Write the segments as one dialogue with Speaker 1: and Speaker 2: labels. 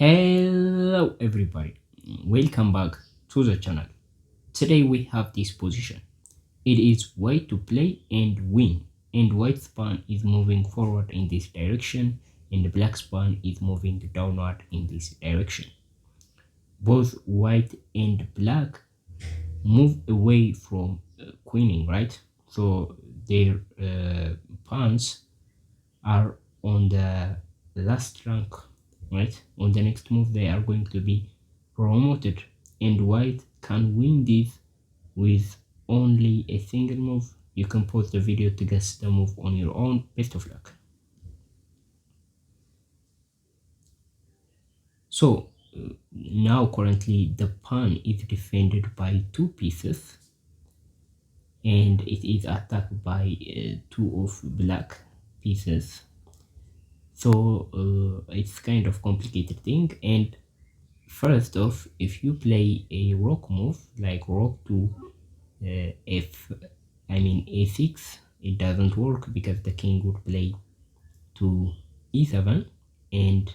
Speaker 1: Hello everybody, welcome back to the channel. Today we have this position. It is white to play and win, and white's pawn is moving forward in this direction and black's pawn is moving downward in this direction. Both white and black move away from queening, right? So their pawns are on the last rank, right? On the next move they are going to be promoted, and white can win this with only a single move. You can pause the video to guess the move on your own. Best of luck. So now currently the pawn is defended by two pieces and it is attacked by two of black pieces. So it's kind of complicated thing. And first off, if you play a rook move like rook to a6, it doesn't work because the king would play to e7 and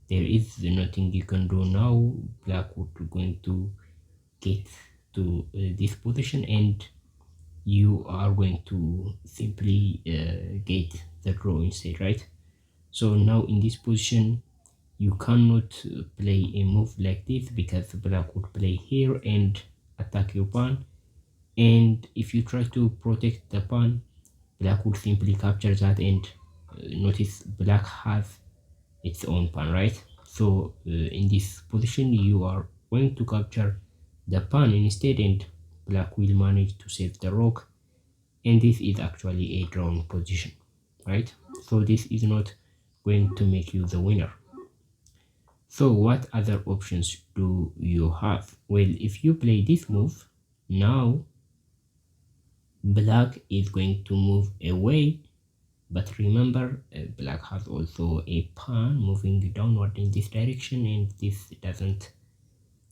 Speaker 1: there is nothing you can do now. Black would going to get to this position and you are going to simply get the draw instead, right? So now in this position you cannot play a move like this because black would play here and attack your pawn, and if you try to protect the pawn, black would simply capture that, and notice black has its own pawn, right? So in this position you are going to capture the pawn instead and black will manage to save the rook, and this is actually a drawn position, right? So this is not going to make you the winner. So what other options do you have? Well, if you play this move, now black is going to move away, but remember black has also a pawn moving downward in this direction and this doesn't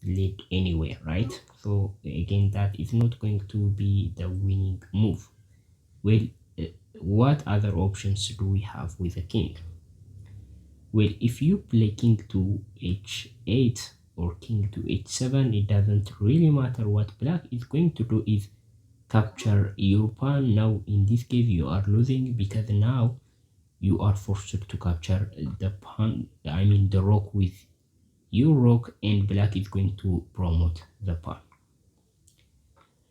Speaker 1: lead anywhere, right? So again, that is not going to be the winning move. Well, what other options do we have with the king? Well, if you play king to h8 or king to h7, it doesn't really matter. What black is going to do is capture your pawn. Now in this case you are losing because now you are forced to capture the pawn, the rook with your rook, and black is going to promote the pawn.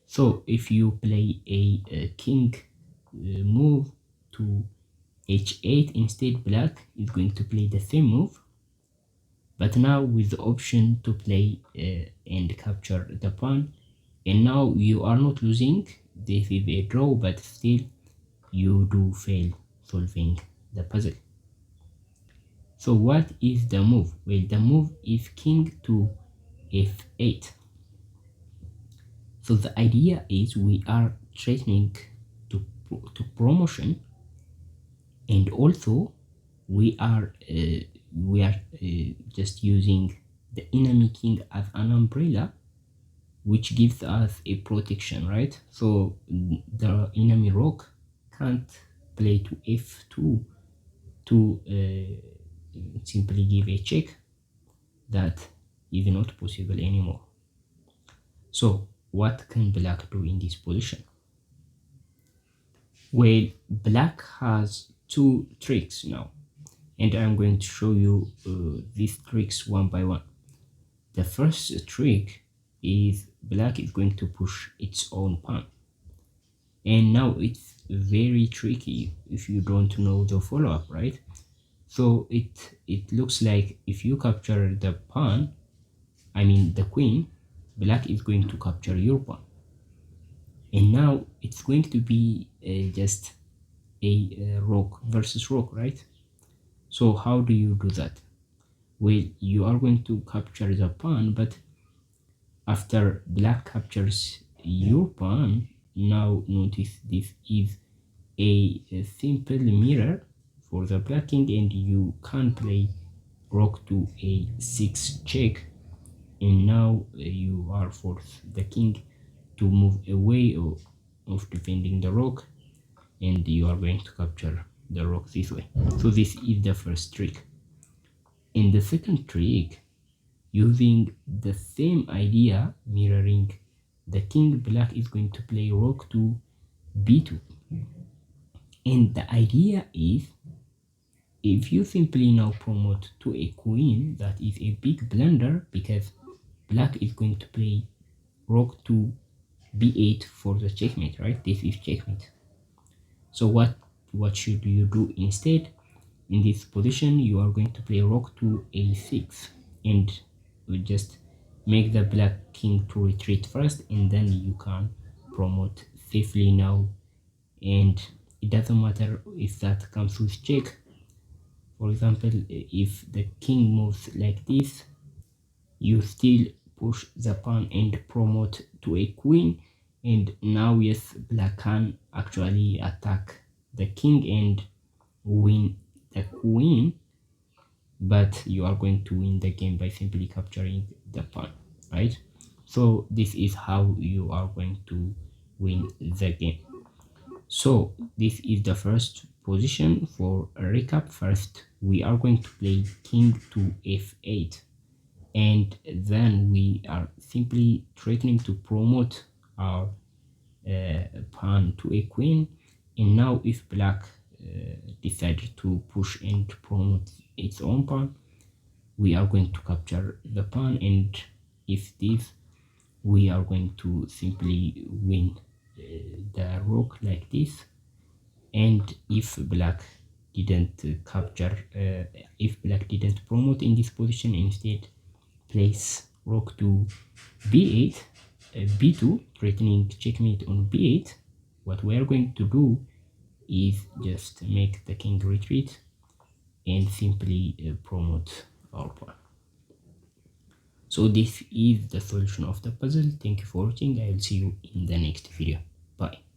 Speaker 1: So if you play a king move to h8 instead, black is going to play the same move, but now with the option to play and capture the pawn, and now you are not losing. This is a draw, but still you do fail solving the puzzle. So what is the move? Well, the move is king to f8. So the idea is we are threatening to promotion, and also we are just using the enemy king as an umbrella, which gives us a protection, right? So the enemy rook can't play to f2 to simply give a check. That is not possible anymore. So what can black do in this position? Well, black has two tricks now, and I'm going to show you these tricks one by one. The first trick is black is going to push its own pawn, and now it's very tricky if you don't know the follow-up, right? So it looks like if you capture the pawn, the queen, black is going to capture your pawn, and now it's going to be just a rook versus rook, right? So how do you do that? Well, you are going to capture the pawn, but after black captures your pawn, now notice this is a simple mirror for the black king, and you can play rook to a6 check, and now you are forced the king to move away of defending the rook, and you are going to capture the rook this way. So this is the first trick. In the second trick, using the same idea, mirroring the king, black is going to play rook to b2. And the idea is, if you simply now promote to a queen, that is a big blunder, because black is going to play rook to b8 for the checkmate, right? This is checkmate. So what should you do instead? In this position, you are going to play rook to a6, and we just make the black king to retreat first, and then you can promote safely now. And it doesn't matter if that comes with check. For example, if the king moves like this, you still push the pawn and promote to a queen, and now yes, black can actually attack the king and win the queen, but you are going to win the game by simply capturing the pawn, right? So this is how you are going to win the game. So this is the first position. For a recap, first we are going to play king to f8, and then we are simply threatening to promote our pawn to a queen. And now if black decided to push and promote its own pawn, we are going to capture the pawn, and if this, we are going to simply win the rook like this. And if black didn't capture, if black didn't promote in this position, instead place rook to b8, b2, threatening checkmate on b8, what we are going to do is just make the king retreat and simply promote our pawn. So this is the solution of the puzzle. Thank you for watching. I will see you in the next video. Bye.